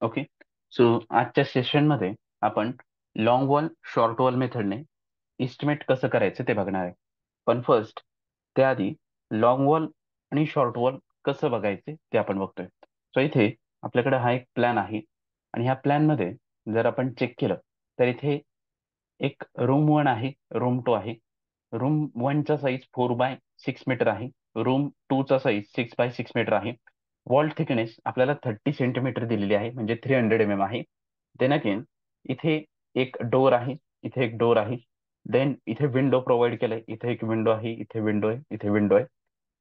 Okay. So आजच्या सेशनमध्ये आपण लॉंग वॉल शॉर्ट वॉल मेथडने इस्टिमेट कसं करायचं ते बघणार आहे. पण फर्स्ट त्याआधी लॉंग वॉल आणि शॉर्ट वॉल कसं बघायचे ते आपण बघतोय. सो इथे आपल्याकडे हा एक प्लॅन आहे आणि ह्या प्लॅनमध्ये जर आपण चेक केलं तर इथे एक रूम 1 आहे, रूम 2 आहे. रूम 1चा साईज 4x6 मीटर आहे. रूम 2चा साईज 6x6 मीटर आहे. वॉल थिकनेस आपल्याला 30 सेंटीमीटर दिलेली आहे, म्हणजे 300 आहे. देन अगेन इथे एक डोर आहे, इथे एक डोर आहे. देन इथे विंडो प्रोव्हाइड केलाय, इथे एक विंडो आहे, इथे विंडो आहे, इथे विंडो आहे.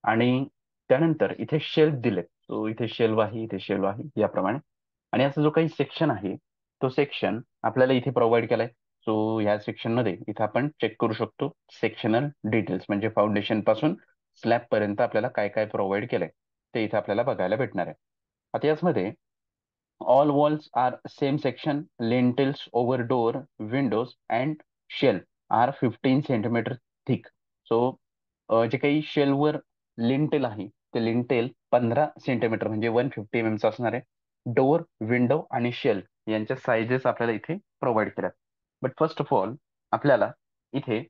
आणि त्यानंतर इथे शेल्फ दिलेत. सो इथे शेल्फ आहे, इथे शेल्फ आहे याप्रमाणे. आणि असा जो काही सेक्शन आहे तो सेक्शन आपल्याला इथे प्रोव्हाइड केलाय. सो ह्या सेक्शन मध्ये इथे आपण चेक करू शकतो सेक्शनल डिटेल्स, म्हणजे फाउंडेशन पासून स्लॅब पर्यंत आपल्याला काय काय प्रोव्हाइड केलंय ते इथे आपल्याला बघायला भेटणार आहे. आता यामध्ये all walls are same section, lintels over door, windows and shelf are 15 centimeter thick. So जे काही शेलवर लिंटेल आहे ते लिंटेल 15 सेंटीमीटर म्हणजे 150 mm असणार आहे. डोअर, विंडो आणि शेल्फ यांच्या साइजेस आपल्याला इथे प्रोव्हाइड केल्यात. बट फर्स्ट ऑफ ऑल आपल्याला इथे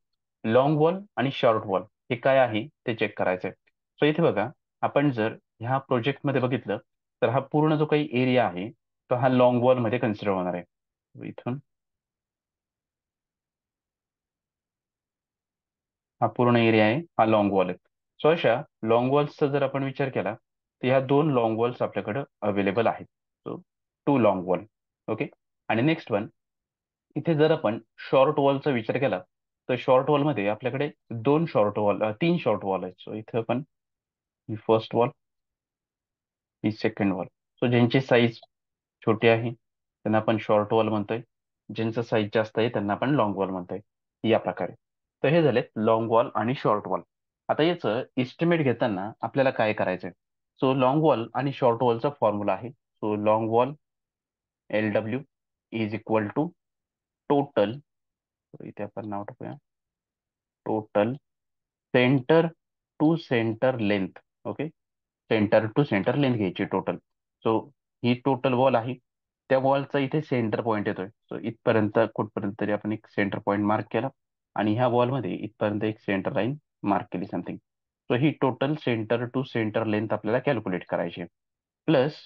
लॉंग वॉल आणि शॉर्ट वॉल हे काय आहे ते चेक करायचं आहे. सो इथे बघा, आपण जर ह्या प्रोजेक्टमध्ये बघितलं तर हा पूर्ण जो काही एरिया आहे तो हा लॉंग वॉल मध्ये कन्सिडर होणार आहे. इथून हा पूर्ण एरिया आहे, हा लॉंग वॉल आहे. सो अशा लॉंग वॉल्सचा जर आपण विचार केला तर ह्या दोन लॉंग वॉल्स आपल्याकडे अवेलेबल आहेत. So 2 long wall. ओके. आणि नेक्स्ट वन, इथे जर आपण शॉर्ट वॉलचा विचार केला तर शॉर्ट वॉल मध्ये आपल्याकडे तीन शॉर्ट वॉल आहेत. सो इथे आपण ही फर्स्ट वॉल, ही सेकंड वॉल. सो ज्यांची साईज छोटी आहे त्यांना आपण शॉर्ट वॉल म्हणतोय, ज्यांचं साईज जास्त आहे त्यांना आपण लॉंग वॉल म्हणतोय या प्रकारे. तर हे झाले लॉंग वॉल आणि शॉर्ट वॉल. आता याचं इस्टिमेट घेताना आपल्याला काय करायचंय. सो लॉंग वॉल आणि शॉर्ट वॉलचा फॉर्म्युला आहे. So long wall LW is equal to total, इथे आपण नाव टाकूया, total centre to centre length. Okay. Centre to centre length घ्यायची टोटल. सो ही टोटल वॉल आहे, त्या वॉलचा इथे सेंटर पॉईंट येतोय. सो इथपर्यंत कुठपर्यंत तरी आपण एक सेंटर पॉईंट मार्क केला आणि ह्या वॉलमध्ये इथपर्यंत एक सेंटर लाईन मार्क केली समथिंग. सो ही total centre to centre length आपल्याला कॅल्क्युलेट करायची आहे. प्लस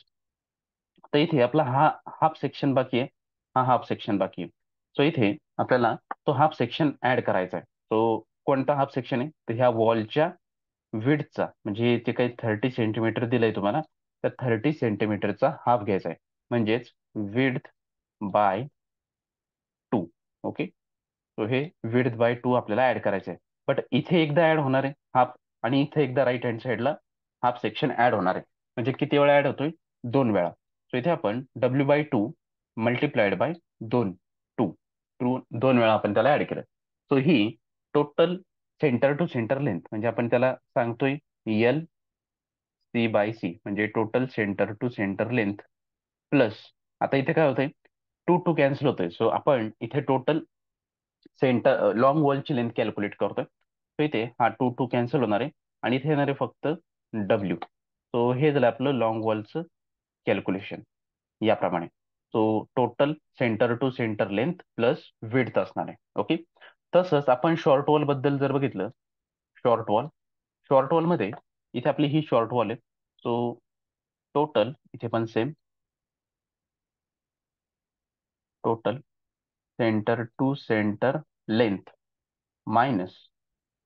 तर इथे आपला हा हाफ सेक्शन बाकी आहे, हा हाफ सेक्शन बाकी आहे. सो इथे आपल्याला तो हाफ सेक्शन ऍड करायचा आहे. सो कोणता हाफ सेक्शन आहे तर ह्या वॉलच्या विड्थचा, म्हणजे ते काही 30 सेंटीमीटर दिलंय तुम्हाला, त्या 30 सेंटीमीटरचा हाफ घ्यायचा आहे, म्हणजेच विड्थ बाय 2. ओके. सो हे विड्थ बाय 2 आपल्याला ऍड करायचं आहे. बट इथे एकदा ऍड होणार आहे हाफ, आणि इथे एकदा राईट हँड साईडला हाफ सेक्शन ऍड होणार आहे. म्हणजे किती वेळा ऍड होतोय, 2 वेळा. सो इथे आपण W/2 मल्टिप्लाइड बाय 2 वेळा आपण त्याला ऍड केलं. सो ही total centre to centre length, म्हणजे आपण त्याला सांगतोय LC/C, म्हणजे total centre to centre length. Plus आता इथे काय होतंय, 2 कॅन्सल होतोय. सो आपण इथे टोटल सेंटर लॉंग वॉलची लेंथ कॅल्क्युलेट करतोय. सो इथे हा 2 कॅन्सल होणार आहे आणि इथे येणार आहे फक्त W. सो हे झालं आपलं लॉंग वॉलचं कॅल्क्युलेशन याप्रमाणे. So total centre to centre length plus width असणार आहे. ओके. तसंच आपण शॉर्ट वॉल बद्दल जर बघितलं, शॉर्ट वॉल, शॉर्ट वॉल मध्ये इथे आपली ही शॉर्ट वॉल आहे. सो टोटल इथे पण same, total centre to centre length minus,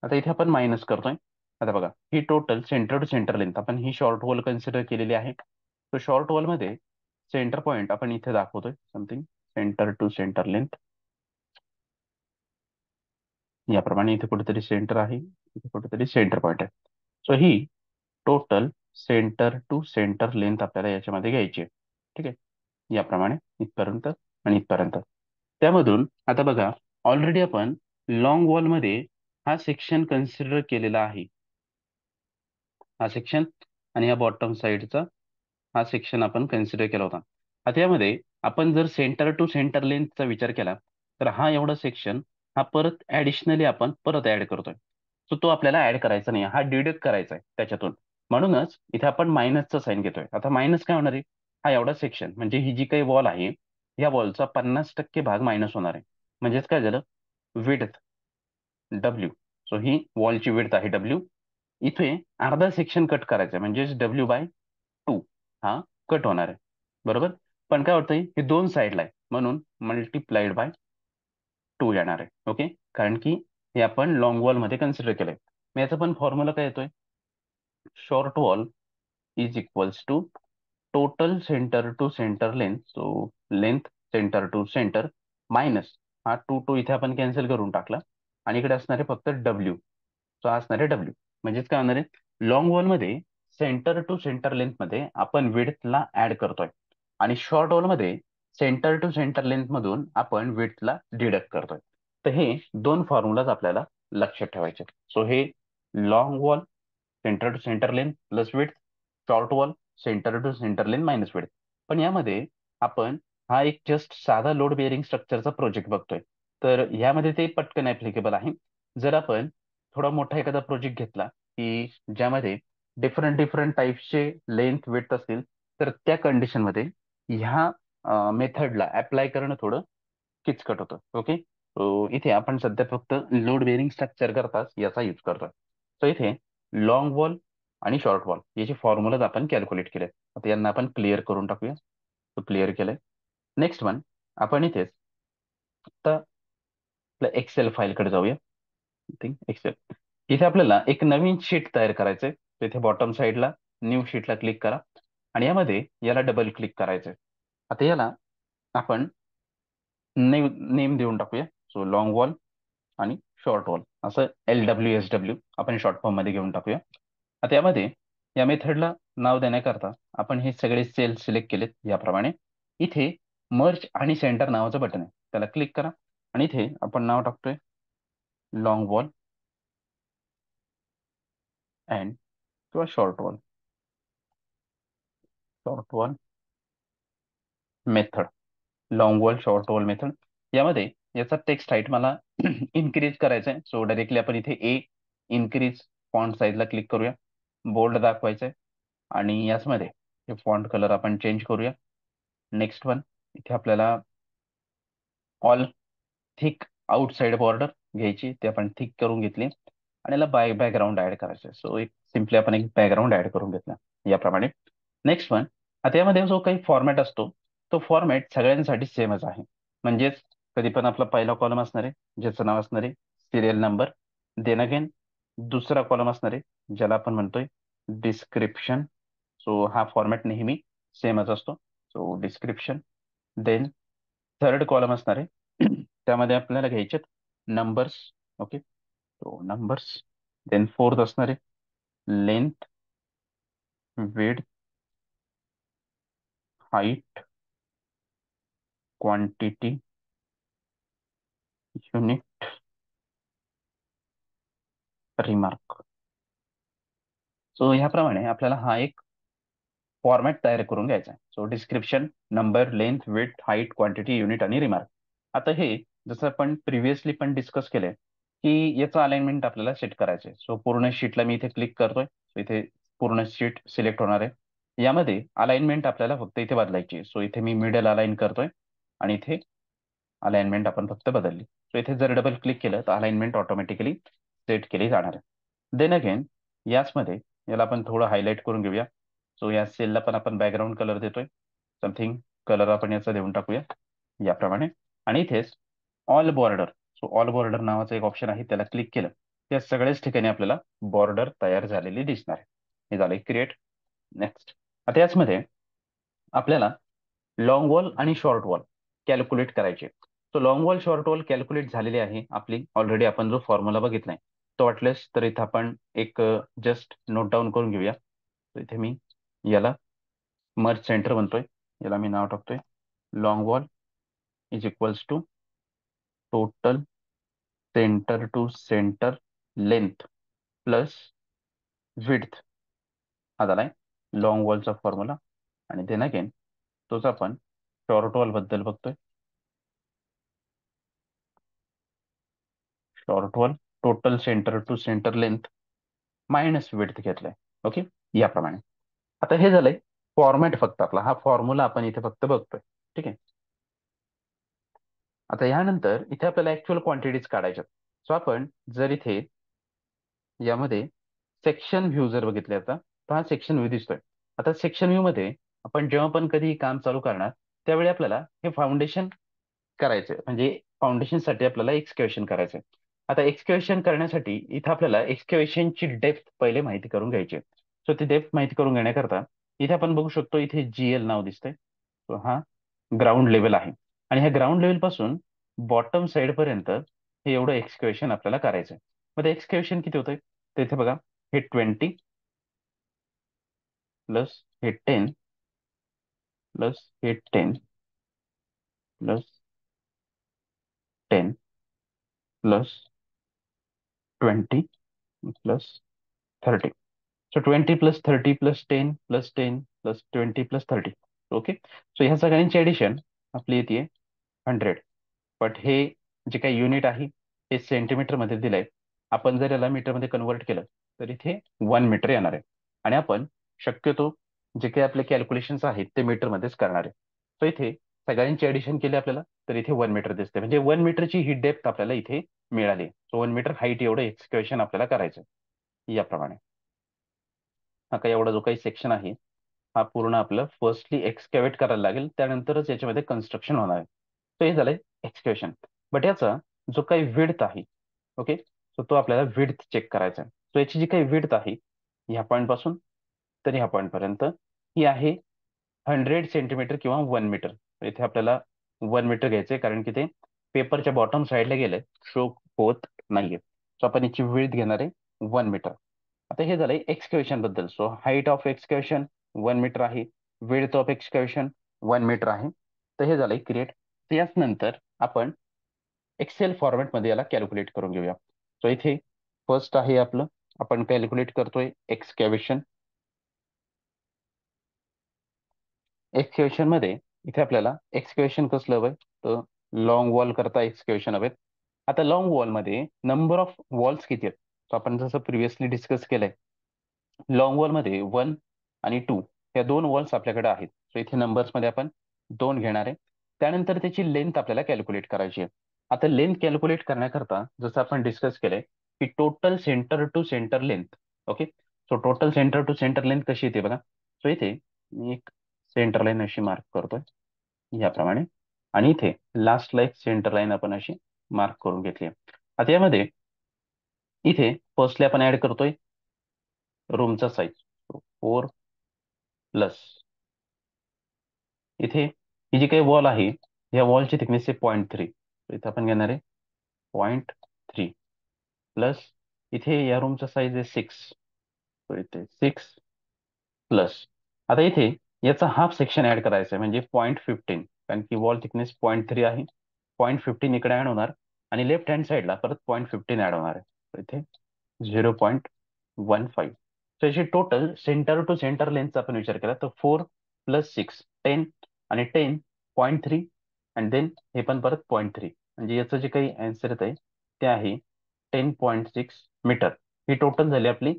आता इथे आपण मायनस करतोय. आता बघा, ही total centre to centre length आपण ही शॉर्ट वॉल कन्सिडर केलेली आहे. तर शॉर्ट वॉल मध्ये सेंटर पॉईंट आपण इथे दाखवतोय something, centre to centre length याप्रमाणे. इथे कुठेतरी सेंटर आहे, इथे कुठेतरी सेंटर पॉईंट आहे. सो ही total centre to centre length आपल्याला याच्यामध्ये घ्यायची आहे. ठीक आहे, याप्रमाणे इथपर्यंत आणि इथपर्यंत. त्यामधून आता बघा, ऑलरेडी आपण लॉंग वॉल मध्ये हा सेक्शन कन्सिडर केलेला आहे, हा सेक्शन, आणि या बॉटम साईडचा हा सेक्शन आपण कन्सिडर केला होता. आता यामध्ये आपण जर सेंटर टू सेंटर लेंथचा विचार केला तर हा एवढा सेक्शन हा परत ऍडिशनली आपण परत ऍड करतोय. सो तो आपल्याला ऍड करायचा नाही, हा डिडक्ट करायचा आहे त्याच्यातून. म्हणूनच इथे आपण मायनसचा साईन घेतोय. आता मायनस काय होणार आहे, हा एवढा सेक्शन म्हणजे ही जी काही वॉल आहे या वॉलचा 50% भाग मायनस होणार आहे. म्हणजेच काय झालं, विड्थ डब्ल्यू. सो ही वॉलची विड्थ आहे डब्ल्यू. इथे अर्धा सेक्शन कट करायचा आहे म्हणजेच W/2 हा कट होणार आहे. बरोबर. पण काय होतंय, हे दोन साईडला आहे म्हणून मल्टिप्लाइड बाय 2 येणार आहे. ओके. कारण की हे आपण लॉंग वॉल मध्ये कन्सिडर केलंय. मग याचा पण फॉर्म्युला काय येतोय, short wall is equals to total centre to centre length. So length centre to centre minus हा 2 इथे आपण कॅन्सल करून टाकला आणि इकडे असणार आहे फक्त डब्ल्यू. सो हा असणार आहे डब्ल्यू. म्हणजेच काय होणार आहे, लॉंग वॉल मध्ये सेंटर टू सेंटर लेंथ मध्ये आपण विड्थला ऍड करतोय आणि शॉर्ट वॉल मध्ये सेंटर टू सेंटर लेंथ मधून आपण विड्थला डिडक्ट करतोय. तर हे दोन फॉर्म्युलाज आपल्याला लक्षात ठेवायचे. सो हे long wall centre to centre length plus width, short wall centre to centre length minus width. पण यामध्ये आपण हा एक जस्ट साधा लोड बेअरिंग स्ट्रक्चरचा प्रोजेक्ट बघतोय, तर यामध्ये ते पटकन ऍप्लिकेबल आहे. जर आपण थोडा मोठा एखादा प्रोजेक्ट घेतला की ज्यामध्ये डिफरंट डिफरंट टाईप्सचे लेंथ विड्थ असतील, तर त्या कंडिशनमध्ये ह्या मेथडला अप्लाय करणं थोडं किचकट होतं. ओके. इथे आपण सध्या फक्त लोड बेअरिंग स्ट्रक्चर करताच याचा यूज करतोय. सो इथे लॉंग वॉल आणि शॉर्ट वॉल याचे फॉर्म्युलाज आपण कॅल्क्युलेट केले. आता यांना आपण क्लिअर करून टाकूया. तो क्लिअर केलंय. नेक्स्ट वन, आपण इथेच आता आपल्या एक्सेल फाईलकडे जाऊया. एक्सेल. इथे आपल्याला एक नवीन शीट तयार करायचंय. तर इथे बॉटम साईडला न्यू शीटला क्लिक करा आणि यामध्ये याला डबल क्लिक करायचंय. आता याला आपण नेम देऊन टाकूया. सो लॉंग वॉल आणि शॉर्ट वॉल असं LWSW आपण शॉर्ट फॉर्म मध्ये घेऊन टाकूया. आता यामध्ये या मेथडला नाव देण्याकरता आपण हे सगळे सेल सिलेक्ट केलेत याप्रमाणे. इथे मर्ज आणि सेंटर नावाचं बटन आहे, त्याला क्लिक करा आणि इथे आपण नाव टाकतोय लॉंग वॉल अँड किंवा short wall method. Long wall short wall method यामध्ये याचा टेक्स्ट हाईट मला इन्क्रीज करायचा आहे. सो डायरेक्टली आपण इथे इन्क्रीज फॉन्ट साईजला क्लिक करूया. बोल्ड दाखवायचं आहे आणि याचमध्ये हे फॉन्ट कलर आपण चेंज करूया. नेक्स्ट वन, इथे आपल्याला ऑल थिक आउटसाइड बॉर्डर घ्यायची, ते आपण थिक करून घेतली आणि याला बॅकग्राऊंड ऍड करायचं. सो एक सिम्पली आपण एक बॅकग्राऊंड ऍड करून घेतला याप्रमाणे. नेक्स्ट वन, आता यामध्ये जो काही फॉर्मॅट असतो तो फॉर्मॅट सगळ्यांसाठी सेमच आहे. म्हणजेच कधी पण आपला पहिला कॉलम असणार आहे ज्याचं नाव असणार आहे सिरियल नंबर. देन अगेन दुसरा कॉलम असणार आहे ज्याला आपण म्हणतोय डिस्क्रिप्शन. सो हा फॉर्मॅट नेहमी सेमच असतो. So description. Then third column असणार आहे त्यामध्ये आपल्याला घ्यायचे numbers. Okay. So numbers. Then fourth असणार आहे length, width, height, quantity, unit, remark. So ह्याप्रमाणे आपल्याला हा एक फॉर्मॅट तयार करून घ्यायचा आहे. So description, number, length, width, height, quantity, unit आणि रिमार्क. आता हे जसं आपण प्रिव्हियसली पण डिस्कस केलंय की याचं अलाइनमेंट आपल्याला सेट करायचं आहे. सो पूर्ण शीटला मी इथे क्लिक करतोय. So इथे पूर्ण शीट सिलेक्ट होणार आहे. यामध्ये अलाइनमेंट आपल्याला फक्त इथे बदलायची आहे. सो इथे मी मिडल अलाइन करतोय आणि इथे अलाइनमेंट आपण फक्त बदलली. सो इथे जर डबल क्लिक केलं तर अलाइनमेंट ऑटोमॅटिकली सेट केली जाणार आहे. देन अगेन याचमध्ये याला आपण थोडं हायलाईट करून घेऊया. सो या सेलला पण आपण बॅकग्राऊंड कलर देतोय. समथिंग कलर आपण याचा देऊन टाकूया याप्रमाणे. आणि इथेच all border. So all border नावाचं एक ऑप्शन आहे, त्याला क्लिक केलं या सगळ्याच ठिकाणी आपल्याला बॉर्डर तयार झालेली दिसणार आहे. हे झालंय क्रिएट. नेक्स्ट, आता याचमध्ये आपल्याला लॉंग वॉल आणि शॉर्ट वॉल कॅल्क्युलेट करायचे. So long wall short wall calculate झालेली आहे आपली ऑलरेडी. आपण जो फॉर्म्युला बघितलाय तो वाटल्यास तर इथं आपण एक जस्ट नोट डाऊन करून घेऊया. तर इथे मी याला मर्ज सेंटर म्हणतोय, याला मी नाव टाकतोय long wall is equals to total centre to centre length plus width. हा झालाय लॉंग वॉलचा फॉर्म्युला. आणि देन अगेन तोच आपण शॉर्ट वॉल बद्दल बघतोय. Short wall total centre to centre length minus width घेतलंय. ओके. याप्रमाणे आता हे झालंय फॉर्मॅट फक्त आपला हा फॉर्म्युला आपण इथे फक्त बघतोय. ठीक आहे. आता यानंतर इथे आपल्याला ऍक्च्युअल क्वांटिटीज काढायच्या. सो आपण जर इथे यामध्ये सेक्शन व्ह्यू जर बघितले आता, तर हा सेक्शन व्ह्यू दिसतोय. आता सेक्शन व्ह्यू मध्ये आपण जेव्हा पण कधी काम चालू करणार त्यावेळी आपल्याला हे फाउंडेशन करायचं, म्हणजे फाउंडेशन साठी आपल्याला एक्सकॅव्हेशन करायचंय. आता एक्सकॅव्हेशन करण्यासाठी इथं आपल्याला एक्सकॅव्हेशनची डेप्थ पहिले माहिती करून घ्यायची. सो ती डेप्थ माहिती करून घेण्याकरता इथे आपण बघू शकतो, इथे GL नाव दिसतंय. सो हा ग्राउंड लेवल आहे आणि ह्या ग्राउंड लेवल पासून बॉटम साईड पर्यंत हे एवढं एक्सकॅव्हेशन आपल्याला करायचं आहे. मग ते एक्सकॅव्हेशन किती होतंय तर इथे बघा, हे 20 प्लस हे 10 प्लस हे 10 plus 10 plus 20 plus 30. So 20 plus 30 plus 10 plus 10 plus 20 plus 30. Okay. So ह्या सगळ्यांची ऍडिशन आपली येते 100. बट हे जे काही युनिट आहे हे सेंटीमीटर मध्ये दिलंय. आपण जर याला मीटर मध्ये कन्वर्ट केलं तर इथे 1 मीटर येणार आहे. आणि आपण शक्यतो जे काही आपले कॅल्क्युलेशन्स आहेत ते मीटर मध्येच करणार आहे. सो इथे सगळ्यांची ऍडिशन केली आपल्याला तर इथे 1 मीटर दिसते, म्हणजे 1 मीटरची ही डेप्थ आपल्याला इथे मिळाली. सो 1 मीटर हाईट एवढं एक्सकॅव्हेशन आपल्याला करायचं याप्रमाणे. हा काही एवढा जो काही सेक्शन आहे हा पूर्ण आपलं फर्स्टली एक्सकॅव्हेट करायला लागेल, त्यानंतरच याच्यामध्ये कन्स्ट्रक्शन होणार आहे. तर हे झालंय एक्सकॅव्हेशन. बट याचा जो काही विड्थ आहे, ओके, सो तो आपल्याला विड्थ चेक करायचा आहे. सो याची जी काही विड्थ आहे ह्या पॉईंट पासून तर ह्या पॉईंट पर्यंत ही आहे 100 सेंटीमीटर किंवा 1 मीटर. इथे आपल्याला 1 मीटर घ्यायचंय कारण की ते पेपरच्या बॉटम साईडला गेलंय, शो होत नाहीये. सो आपण याची विड्थ घेणार आहे 1 मीटर. आता हे झालंय एक्सकॅव्हेशन बद्दल. सो हाईट ऑफ एक्सकॅव्हेशन 1 मीटर आहे, विड्थ ऑफ एक्सकॅव्हेशन 1 मीटर आहे. तर हे झालंय क्रिएट. याच नंतर आपण एक्सेल फॉर्मॅट मध्ये याला कॅल्क्युलेट करून घेऊया. सो इथे फर्स्ट आहे आपलं, आपण कॅल्क्युलेट करतोय एक्सकॅव्हेशन. एक्सकॅव्हेशन मध्ये इथे आपल्याला एक्सकॅव्हेशन कसलं हवंय तर लॉंग वॉल करता एक्सकॅव्हेशन हवेत. आता लॉंग वॉल मध्ये नंबर ऑफ वॉल्स किती आहेत, तर आपण जसं प्रिव्हियसली डिस्कस केलंय लॉंग वॉल मध्ये 1 आणि 2 या दोन वॉल्स आपल्याकडे आहेत. सो इथे नंबर्स मध्ये आपण 2 घेणार आहे. त्यानंतर त्याची लेंथ आपल्याला कॅल्क्युलेट करायची आहे. आता लेंथ कॅल्क्युलेट करण्याकरता जसं आपण डिस्कस केलंय की total centre to centre length. Okay. So total centre to centre length कशी येते बघा. सो इथे मी एक सेंटर लाईन अशी मार्क करतोय याप्रमाणे आणि इथे लास्टला एक सेंटर लाईन आपण अशी मार्क करून घेतली आहे. आता यामध्ये इथे फर्स्टली आपण ऍड करतोय रूमचा साईज 4 प्लस इथे ही जी काही वॉल आहे या वॉलची थिकनेस आहे 0.3. इथे आपण घेणार आहे 0.3 प्लस इथे या रूमचा साईज आहे 6. इथे 6 प्लस आता इथे याचा हाफ सेक्शन ऍड करायचा आहे म्हणजे 0.15, कारण की वॉल थिकनेस 0.3 आहे. 0.15 इकडे ऍड होणार आणि लेफ्ट हँड साईडला परत 0.15 ऍड होणार आहे. तर इथे 0.15. तर याची टोटल सेंटर टू सेंटर लेंथचा आपण विचार केला तर 4 + 6 10 आणि 10.3 आणि देन हे पण परत 0.3, म्हणजे याचं जे काही आन्सर येत आहे ते आहे 10.6 मीटर. ही टोटल झाली आपली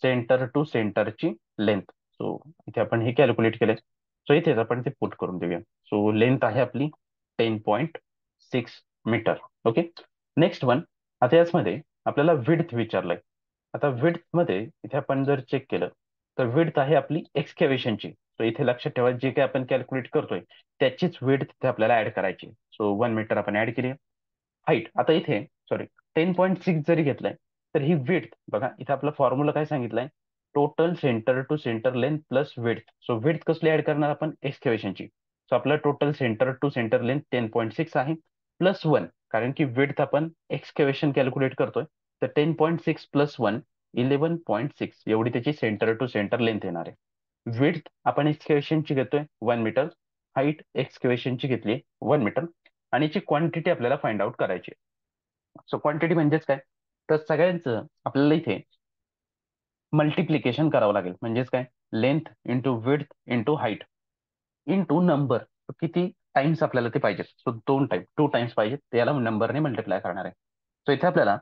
सेंटर टू सेंटरची लेंथ. सो इथे आपण हे कॅल्क्युलेट केले. सो इथेच आपण ते पुट करून देऊया. सो लेंथ आहे आपली 10.6 मीटर. ओके. Next one. आता याचमध्ये आपल्याला विड्थ विचारलंय. आता विड्थ मध्ये इथे आपण जर चेक केलं तर विड्थ आहे आपली एक्सकॅव्हेशनची. सो इथे लक्षात ठेवा जे काही आपण कॅल्क्युलेट करतोय त्याचीच विड्थ इथे आपल्याला ऍड करायची. सो 1 मीटर आपण ऍड केली. हाईट आता इथे सॉरी 10.6 जरी घेतलंय तर ही विड्थ बघा, इथे आपला फॉर्म्युला काय सांगितलंय total centre to centre length plus width. So width कसली ऍड करणार आपण एक्सकॅव्हेशनची. सो आपलं total centre to centre length 10.6 आहे प्लस 1, कारण की विड्थ आपण एक्सकॅव्हेशन कॅल्क्युलेट करतोय तर 10.6 प्लस 1 11.6 एवढी त्याची सेंटर टू सेंटर लेंथ येणार आहे. विड्थ आपण एक्सकॅव्हेशनची घेतोय 1 मीटर, हाईट एक्सकॅव्हेशनची घेतली 1 मीटर आणि याची क्वांटिटी आपल्याला फाइंड आउट करायची. सो क्वांटिटी म्हणजेच काय तर सगळ्यांचं आपल्याला इथे मल्टिप्लिकेशन करावं लागेल. म्हणजेच काय length into width into height into number. किती टाइम्स आपल्याला ते पाहिजे. सो 2 टाइम्स पाहिजे, ते याला नंबरने मल्टिप्लाय करणार आहे. सो इथे आपल्याला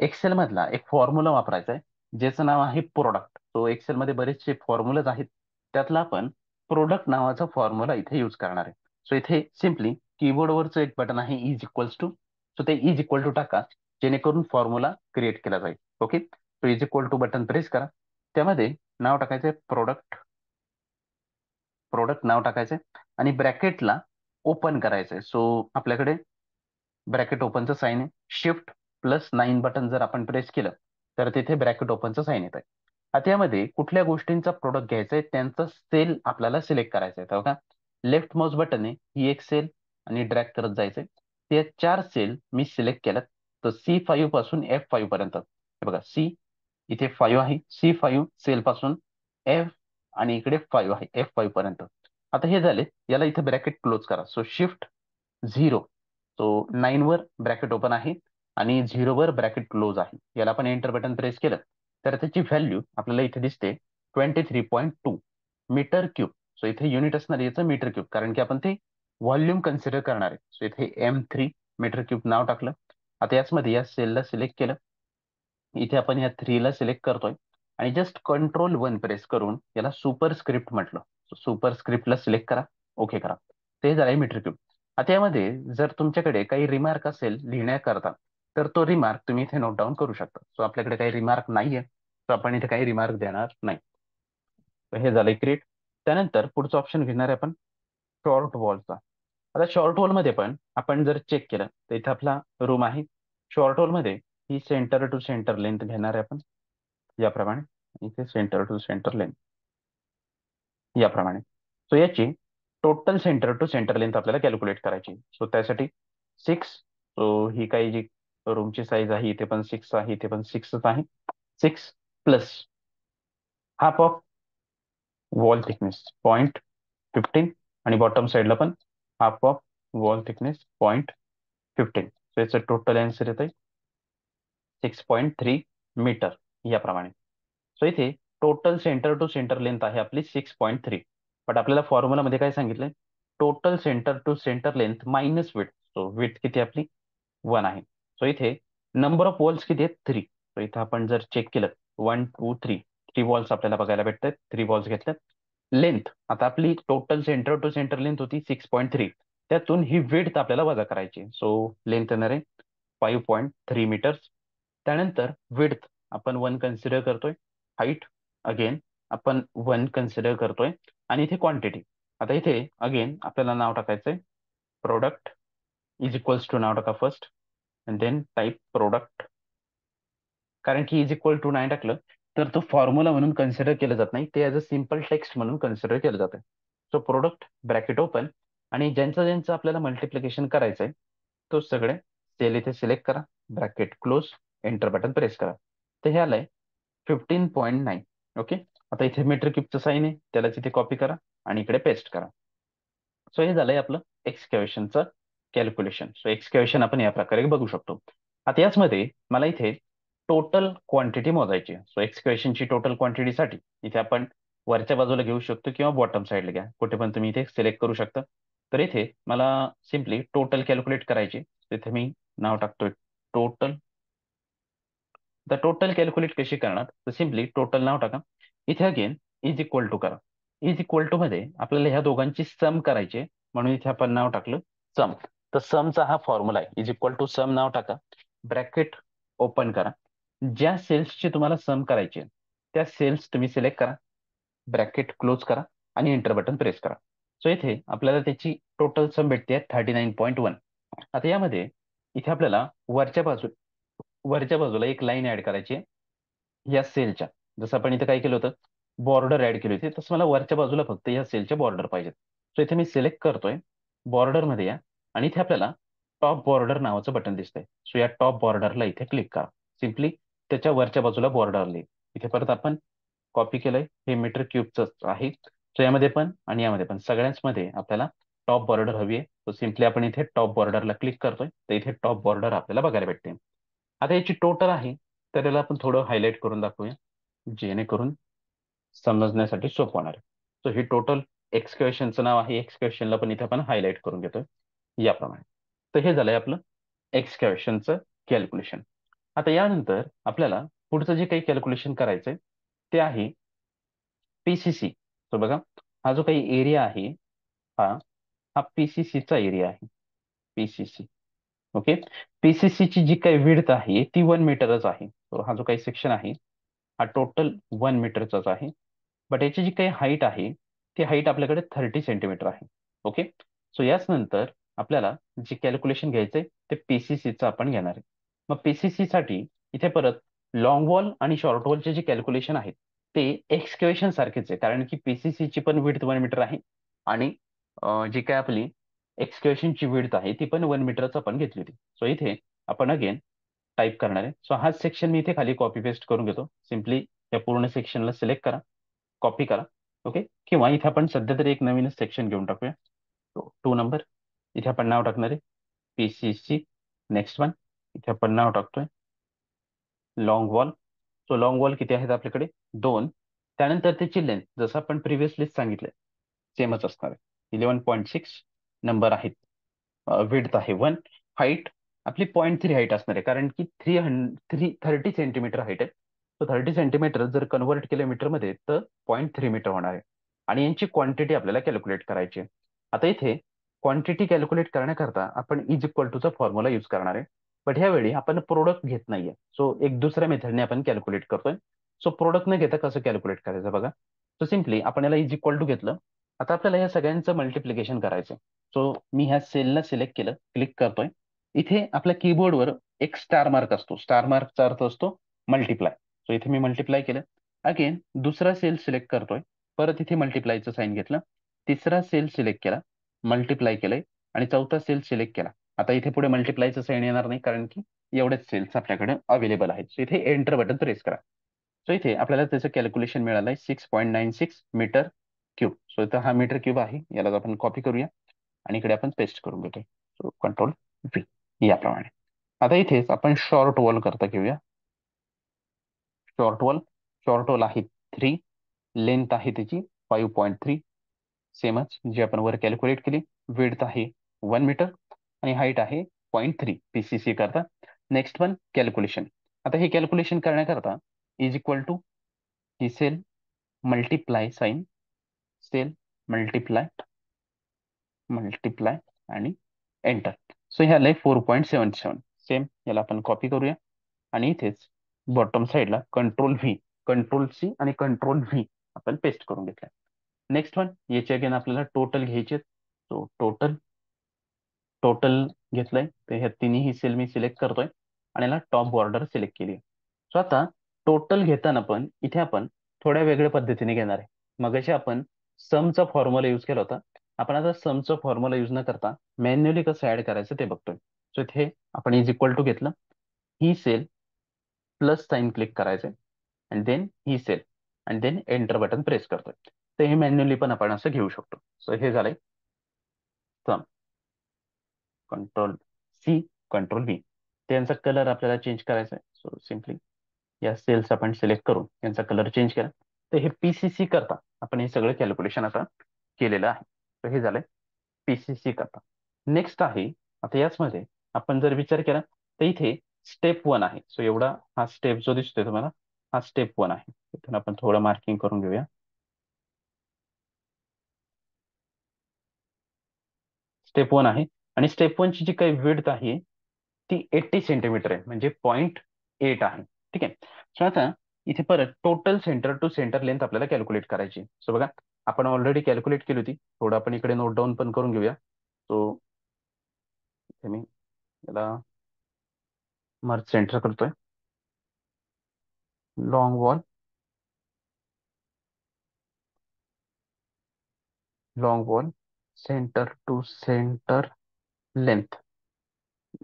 एक्सेल मधला एक फॉर्म्युला वापरायचा आहे ज्याचं नाव आहे प्रोडक्ट. सो एक्सेल मध्ये बरेचसे फॉर्म्युलाज आहेत त्यातला आपण प्रोडक्ट नावाचा फॉर्म्युला इथे यूज करणार आहे. सो इथे सिम्पली कीबोर्डवरचं एक बटन आहे इज इक्वल्स टू, सो ते इज इक्वल टू टाका, जेणेकरून फॉर्म्युला क्रिएट केला जाईल. Okay, so is equal to button press करा. त्यामध्ये नाव टाकायचं प्रोडक्ट, प्रोडक्ट नाव टाकायचंय आणि ब्रॅकेटला ओपन करायचंय. सो आपल्याकडे ब्रॅकेट ओपनचं साईन आहे. Shift+9 बटन जर आपण प्रेस केलं तर तिथे ब्रॅकेट ओपनचं साईन येत आहे. आता यामध्ये कुठल्या गोष्टींचा प्रोडक्ट घ्यायचा आहे त्यांचा सेल आपल्याला सिलेक्ट करायचा आहे. का लेफ्ट माउस बटन आहे, ही एक सेल आणि ड्रॅग करत जायचंय. ते 4 सेल मी सिलेक्ट केल्यात. तर C5 पासून F5 पर्यंत हे बघा, इथे 5 आहे, C5 सेल पासून F आणि इकडे 5 आहे, F5 पर्यंत. आता हे झाले, याला इथे ब्रॅकेट क्लोज करा. सो Shift 0, सो 9 वर ब्रॅकेट ओपन आहे आणि 0 वर ब्रॅकेट क्लोज आहे. याला आपण एंटर बटन प्रेस केलं तर त्याची व्हॅल्यू आपल्याला इथे दिसते 23.2 मीटर क्यूब. सो इथे युनिट असणार याचं मीटर क्यूब, कारण की आपण ते व्हॉल्यूम कन्सिडर करणार आहे. सो इथे M3 मीटर क्यूब नाव टाकलं. आता याचमध्ये या सेलला सिलेक्ट केलं, इथे आपण या 3 ला सिलेक्ट करतोय आणि जस्ट Ctrl+1 प्रेस करून याला सुपर स्क्रिप्ट म्हटलं. सुपर स्क्रिप्टला सिलेक्ट करा, ओके करा. ते झालंय मीटर क्यूब. आता यामध्ये जर तुमच्याकडे काही रिमार्क असेल लिहिण्याकरता तर तो रिमार्क तुम्ही इथे नोट डाऊन करू शकता. सो आपल्याकडे काही रिमार्क नाहीये, तर आपण इथे काही रिमार्क देणार नाही. तर हे झालंय क्रिएट. त्यानंतर पुढचं ऑप्शन घेणार आहे आपण शॉर्ट वॉलचा. आता शॉर्ट वॉल मध्ये पण आपण जर चेक केलं तर इथे आपला रूम आहे. शॉर्ट वॉल मध्ये ही सेंटर टू सेंटर लेंथ घेणार आहे आपण याप्रमाणे. इथे सेंटर टू सेंटर लेंथ याप्रमाणे. सो याची total centre to centre length आपल्याला कॅल्क्युलेट करायची. सो त्यासाठी 6, सो ही काही जी रूमची साईज आहे इथे पण 6 आहे, इथे पण 6च आहे. 6 plus half of wall thickness 0.15 आणि बॉटम साईडला पण half of wall thickness 0.15. So याचं टोटल आन्सर येत आहे 6.3 मीटर याप्रमाणे. सो इथे total centre to centre length आहे आपली 6.3. बट आपल्याला फॉर्म्युलामध्ये काय सांगितलंय, total centre to centre length minus width. So width किती आपली 1 आहे. सो इथे नंबर ऑफ वॉल्स किती आहेत 3. सो इथे आपण जर चेक केलं 1 2 3 3 वॉल्स आपल्याला बघायला भेटतात. 3 वॉल्स घेतल्यात. लेंथ आता आपली total centre to centre length होती 6.3, त्यातून ही विड्थ आपल्याला वजा करायची. सो लेंथ येणार आहे 5.3 मीटर्स. त्यानंतर विड्थ आपण 1 कन्सिडर करतोय, हाईट अगेन आपण 1 कन्सिडर करतोय आणि इथे क्वांटिटी. आता इथे अगेन आपल्याला नाव टाकायचंय प्रोडक्ट इज इक्वल्स टू, नाव टाका first and then type product. कारण की इज इक्वल टू नाही टाकलं तर तो फॉर्म्युला म्हणून कन्सिडर केलं जात नाही, ते ॲज अ सिम्पल टेक्स्ट म्हणून कन्सिडर केलं जातं. सो प्रोडक्ट ब्रॅकेट ओपन आणि ज्यांचं आपल्याला मल्टिप्लिकेशन करायचंय तो सगळे सेल इथे सिलेक्ट करा, bracket close, enter button press करा. तर हे आलंय 15.9. ओके. आता इथे मीटर क्यूबचं साईन आहे, त्याला तिथे कॉपी करा आणि इकडे पेस्ट करा. सो हे झालंय आपलं एक्सकॅव्हेशनचं कॅल्क्युलेशन. सो एक्सकॅव्हेशन आपण या प्रकारे बघू शकतो. आता याचमध्ये मला इथे टोटल क्वांटिटी मोजायची आहे. सो एक्सकॅव्हेशनची टोटल क्वांटिटीसाठी इथे आपण वरच्या बाजूला घेऊ शकतो किंवा बॉटम साईडला घ्या, कुठे पण तुम्ही इथे सिलेक्ट करू शकता. तर इथे मला सिम्पली टोटल कॅल्क्युलेट करायची. इथे मी नाव टाकतोय टोटल. द टोटल कॅल्क्युलेट कशी करणार, तर सिम्पली टोटल नाव टाका. इथे अगेन इज इक्वल टू करा. इज इक्वल टू मध्ये आपल्याला ह्या दोघांची सम करायची आहे, म्हणून इथे आपण नाव टाकलं सम. तर समचा हा फॉर्म्युला आहे, इज इक्वल टू सम नाव टाका, ब्रॅकेट ओपन करा. ज्या सेल्सची तुम्हाला सम करायची आहे त्या सेल्स तुम्ही सिलेक्ट करा, ब्रॅकेट क्लोज करा आणि एंटर बटन प्रेस करा. सो इथे आपल्याला त्याची टोटल सम भेटते 39.1. आता यामध्ये इथे आपल्याला वरच्या बाजूला एक लाईन ऍड करायची आहे या सेलच्या. जसं आपण इथे काय केलं होतं, बॉर्डर ऍड केली होती, तसं मला वरच्या बाजूला फक्त या सेलच्या बॉर्डर पाहिजेत. सो इथे मी सिलेक्ट करतोय, बॉर्डर मध्ये या आणि इथे आपल्याला टॉप बॉर्डर नावाचं बटन दिसतंय. सो या टॉप बॉर्डरला इथे क्लिक करा. सिम्पली त्याच्या वरच्या बाजूला बॉर्डर आली. इथे परत आपण कॉपी केलंय, हे मीटर क्यूबच आहे. सो यामध्ये पण आणि यामध्ये पण सगळ्यांच मध्ये आपल्याला टॉप बॉर्डर हवी आहे. सो सिम्पली आपण इथे टॉप बॉर्डरला क्लिक करतोय, तर इथे टॉप बॉर्डर आपल्याला बघायला भेटते. आता याची टोटल आहे, तर याला आपण थोडं हायलाईट करून दाखवूया, जेणेकरून समजण्यासाठी सोपं होणार आहे. सो ही टोटल एक्सकॅव्हेशनचं नाव आहे. एक्सकॅव्हेशनला पण इथे आपण हायलाईट करून घेतोय याप्रमाणे. तर हे झालंय आपलं एक्सकॅव्हेशनचं कॅल्क्युलेशन. आता यानंतर आपल्याला पुढचं जे काही कॅल्क्युलेशन करायचंय ते आहे PCC. तर बघा, हा जो काही एरिया आहे, हा हा पीसीसीचा एरिया आहे. पीसीसी. ओके. पीसीसीची जी काही विड्थ आहे ती 1 मीटरच आहे. तो हा जो काही सेक्शन आहे हा टोटल 1 मीटरचाच आहे. बट याची जी काही हाईट आहे ती हाईट आपल्याकडे 30 सेंटीमीटर आहे. ओके. सो याच नंतर आपल्याला जे कॅल्क्युलेशन घ्यायचंय ते पीसीसीचं आपण घेणार आहे. मग पीसीसी साठी इथे परत लॉंग वॉल आणि शॉर्ट वॉलचे जे कॅल्क्युलेशन आहेत ते एक्सकेवेशन सारखेच आहे, कारण की पीसीसीची पण विड्थ 1 मीटर आहे आणि जी काय आपली एक्सकेवेशनची विड्थ आहे ती पण 1 मीटरच आपण घेतली होती. सो इथे आपण अगेन टाईप करणार आहे. सो हा सेक्शन मी इथे खाली कॉपी पेस्ट करून घेतो. सिम्पली या पूर्ण सेक्शनला सिलेक्ट करा, कॉपी करा. ओके. किंवा इथे आपण सध्या तरी एक नवीन सेक्शन घेऊन टाकूया. 2 नंबर. इथे आपण नाव टाकणार आहे पीसीसी. Next one. इथे आपण नाव टाकतोय long wall. So long wall किती आहेत आपल्याकडे? 2. त्यानंतर त्याची लेंथ जसं आपण प्रिव्हियसली सांगितलंय सेमच असणार आहे. 11.6 नंबर आहेत. विड्थ आहे 1. हाईट आपली 0.3 हाईट असणार आहे, कारण की 30 सेंटीमीटर हाईट आहे. तर 30 सेंटीमीटर जर कन्व्हर्ट केलं मीटरमध्ये तर 0.3 मीटर होणार आहे. आणि यांची क्वांटिटी आपल्याला कॅल्क्युलेट करायची आहे. आता इथे क्वांटिटी कॅल्क्युलेट करण्याकरता आपण इज इक्वल टूचा फॉर्म्युला यूज करणार आहे. बट ह्यावेळी आपण प्रोडक्ट घेत नाहीये. सो एक दुसऱ्या मेथडने आपण कॅल्क्युलेट करतोय. सो प्रोडक्ट न घेता कसं कॅल्क्युलेट करायचं बघा. सो सिम्पली आपण याला इज इक्वल टू घेतलं. आता आपल्याला या सगळ्यांचं मल्टिप्लिकेशन करायचं. सो मी ह्या सेलला सिलेक्ट केलं, क्लिक करतोय. इथे आपल्या कीबोर्डवर एक स्टार मार्क असतो. स्टार मार्कचा अर्थ असतो मल्टिप्लाय. सो इथे मी मल्टिप्लाय केलं. अगेन दुसरा सेल सिलेक्ट करतोय. परत इथे मल्टिप्लायचं साईन घेतलं. तिसरा सेल सिलेक्ट केला, मल्टिप्लाय केलंय आणि चौथा सेल सिलेक्ट केला. आता इथे पुढे मल्टिप्लायचं साईन येणार नाही, कारण की एवढेच सेल्स आपल्याकडे अवेलेबल आहेत. सो इथे एंटर बटन प्रेस करा. सो इथे आपल्याला त्याचं कॅल्क्युलेशन मिळालंय 6.96 मीटर क्यूब. सो इथं हा मीटर क्यूब आहे, याला आपण कॉपी करूया आणि इकडे आपण पेस्ट करून घेतोय. सो कंट्रोल व्ही याप्रमाणे. आता इथेच आपण शॉर्ट वॉल करता घेऊया. Short wall. शॉर्ट वॉल आहे 3. लेंथ आहे त्याची 5.3. सेमच जे आपण वर कॅल्क्युलेट केली. विड्थ आहे 1 मीटर आणि हाईट आहे 0.3 पीसीसी करता. Next one calculation. आता हे कॅल्क्युलेशन करण्याकरता इज इक्वल टू ही cell multiply sign, cell multiply multiply आणि एंटर. सो ह्याला 4.77. सेम याला आपण कॉपी करूया आणि इथेच बॉटम साईडला कंट्रोल सी आणि कंट्रोल व्ही आपण पेस्ट करून घेतलं. नेक्स्ट वन याचे अगेन आपल्याला टोटल घ्यायचे. तो टोटल घेतलंय तर ह्या तिन्ही सेल मी सिलेक्ट करतोय आणि याला टॉप बॉर्डर सिलेक्ट केली. सो आता टोटल घेताना पण इथे आपण थोड्या वेगळ्या पद्धतीने घेणार आहे. मगाशी आपण समचा फॉर्म्युला यूज केला होता. आपण आता समचा फॉर्म्युला यूज न करता मॅन्युअली कसं ऍड करायचं ते बघतोय. सो इथे आपण इज इक्वल टू घेतलं. ही सेल प्लस साइन क्लिक करायचंय आणि देन ही सेल आणि देन एंटर बटन प्रेस करतोय. तर हे मॅन्युअली पण आपण असं घेऊ शकतो. सो हे झालंय sum. Control C, control V. त्यांचा कलर आपल्याला चेंज करायचा आहे. सो सिम्पली या सेल्स आपण सिलेक्ट करून यांचा कलर चेंज केला. तर हे पीसीसी करता आपण हे सगळं कॅल्क्युलेशन आता केलेलं आहे. तर हे झालंय पीसीसी करता. नेक्स्ट आहे आता याचमध्ये आपण जर विचार केला तर इथे स्टेप 1 आहे. सो एवढा हा स्टेप जो दिसतोय तुम्हाला हा स्टेप 1 आहे. इथून आपण थोडं मार्किंग करून घेऊया. स्टेप 1 आहे आणि स्टेप 1 ची जी काही विड्थ आहे ती 80 सेंटीमीटर आहे, म्हणजे 0.8 आहे. ठीक आहे. सो आता इथे परत total centre to centre length आपल्याला कॅल्क्युलेट करायची. सो बघा आपण ऑलरेडी कॅल्क्युलेट केली होती. थोडं आपण इकडे नोट डाऊन पण करून घेऊया. सो इथे मी याला मर्ज सेंटर करतोय. Long wall, long wall centre to centre length.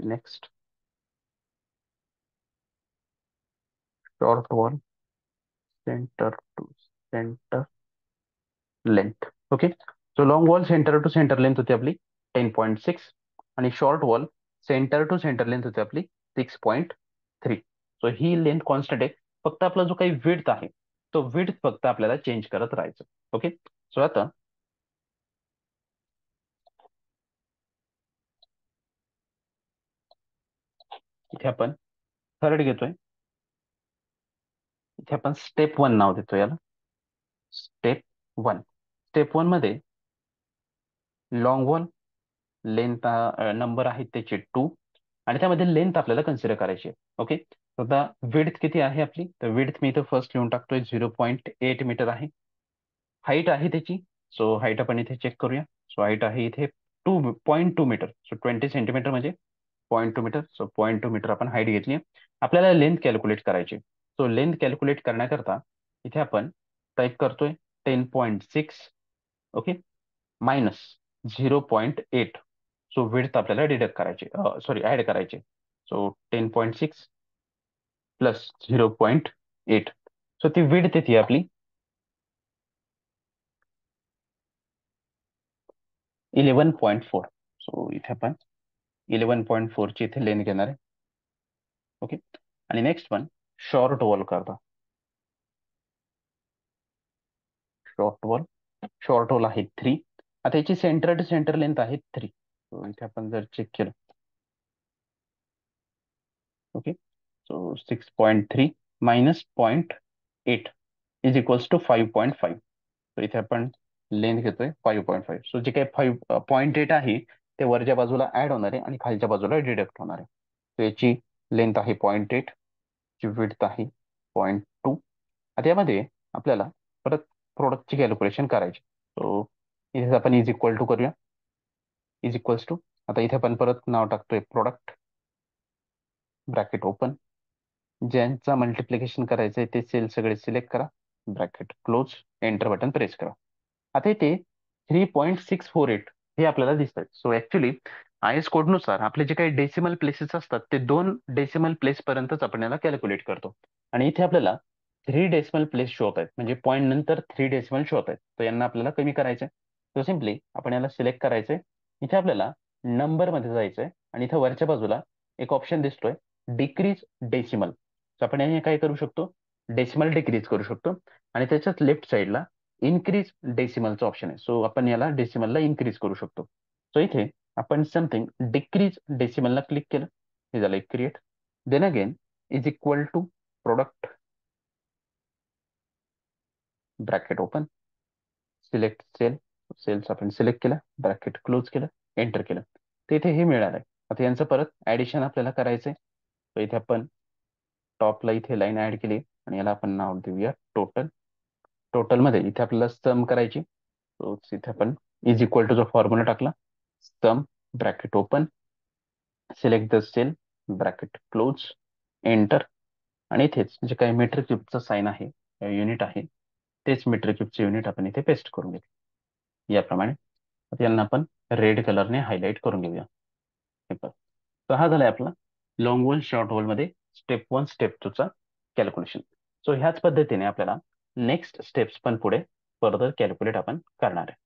Next short wall centre to centre length. Okay. So long wall centre to centre length होती आपली 10.6 आणि short wall centre to centre length होती आपली 6.3. So ही length constant आहे. फक्त आपला जो काही विड्थ आहे तो विड्थ फक्त आपल्याला चेंज करत राहायचं. ओके. सो आता इथे आपण थर्ड घेतोय. इथे आपण स्टेप 1 नाव देतो याला. स्टेप 1. स्टेप वन मध्ये लॉंग वॉल लेंथ नंबर आहेत त्याचे 2 आणि त्यामध्ये लेंथ आपल्याला कन्सिडर करायची आहे. ओके, आता विड्थ किती आहे आपली, तर विड्थ मी इथं फर्स्ट लिहून टाकतोय 0.8 मीटर आहे. हाईट आहे त्याची, सो हाईट आपण इथे चेक करूया. सो हाईट आहे इथे 2.2 मीटर, सो 20 सेंटीमीटर म्हणजे 0.2 मीटर. सो 0.2 मीटर आपण हाईट घेतली. आपल्याला लेंथ कॅल्क्युलेट करायची. सो लेंथ कॅल्क्युलेट करण्याकरता इथे आपण टाईप करतोय 10.6, ओके, मायनस 0.8. सो विड्थ आपल्याला डिडक्ट करायचे, सॉरी ऍड करायचे. So 10.6 plus 0.8. सो ती विड्थ येते आपली 11.4. सो इथे आपण 11.4 ची इथे लेंथ घेणार आहे. ओके, आणि नेक्स्ट वन शॉर्ट वॉल करता. शॉर्ट वॉल आहे 3. आता याची सेंटर टू सेंटर लेंथ आहे 3. सो इथे आपण जर चेक केलं, okay, so 6.3 minus 0.8 is equals to 5.5. So इथे आपण लेंथ घेतोय 5.5. सो जे काही 5.8 आहे ते वरच्या बाजूला ऍड होणार आहे आणि खालच्या बाजूला डिडक्ट होणार आहे. सो याची लेंथ आहे 0.8, ची विड्थ आहे 0.2. आता यामध्ये आपल्याला परत प्रोडक्टची कॅल्क्युलेशन करायची. सो इथे आपण इज इक्वल टू करूया. इज इक्वल्स टू, आता इथे आपण परत नाव टाकतोय प्रोडक्ट, ब्रॅकेट ओपन. ज्यांचा मल्टिप्लिकेशन करायचं आहे ते सेल सगळे सिलेक्ट करा, bracket close, enter button press करा. आता इथे 3.648 हे आपल्याला दिसतात. सो ऍक्च्युली आय एस कोडनुसार आपले जे काही डेसिमल प्लेसेस असतात ते 2 डेसिमल प्लेस पर्यंतच आपण याला कॅल्क्युलेट करतो. आणि इथे आपल्याला 3 डेसिमल प्लेस शो होत आहेत, म्हणजे पॉईंट नंतर 3 डेसिमल शो होत आहेत. तर यांना आपल्याला कमी करायचंय. तर सिम्पली आपण याला सिलेक्ट करायचंय. इथे आपल्याला नंबर मध्ये जायचंय आणि इथे वरच्या बाजूला एक ऑप्शन दिसतोय डिक्रीज डेसिमल. आपण याने काय करू शकतो, डेसिमल डिक्रीज करू शकतो. आणि त्याच्याच लेफ्ट साईडला इन्क्रीज डेसिमलचा ऑप्शन आहे. सो आपण याला डेसिमलला इन्क्रीज करू शकतो. सो इथे आपण समथिंग डिक्रीज डेसिमलला क्लिक केलं, हे झालं एक create. Then again is equal to product, bracket open, select cell. Cells आपण सिलेक्ट केलं, ब्रॅकेट क्लोज केलं, एंटर केलं. तर इथे हे मिळालं आहे. आता यांचं परत ऍडिशन आपल्याला करायचंय. तर इथे आपण टॉपला इथे लाईन ऍड केली आणि याला आपण नाव देऊया टोटल. टोटलमध्ये इथे आपल्याला सम करायची. सो इथे आपण इज इक्वल टू जो फॉर्म्युला टाकला, sum, bracket open, select the cell, bracket close, enter. आणि इथेच जे काही मीटर क्यूबचं साईन आहे, युनिट आहे, तेच मीटर क्यूबचे युनिट आपण इथे पेस्ट करून घेऊ याप्रमाणे. आता यांना आपण रेड कलरने हायलाइट करून घेऊया. हे बघ. तर हा झालाय आपला लॉंग वॉल शॉर्ट वॉल मध्ये स्टेप 1 स्टेप 2 चा कॅल्क्युलेशन. सो ह्याच पद्धतीने आपल्याला नेक्स्ट स्टेप्स पण पुढे फर्दर कॅल्क्युलेट आपण करणार आहे.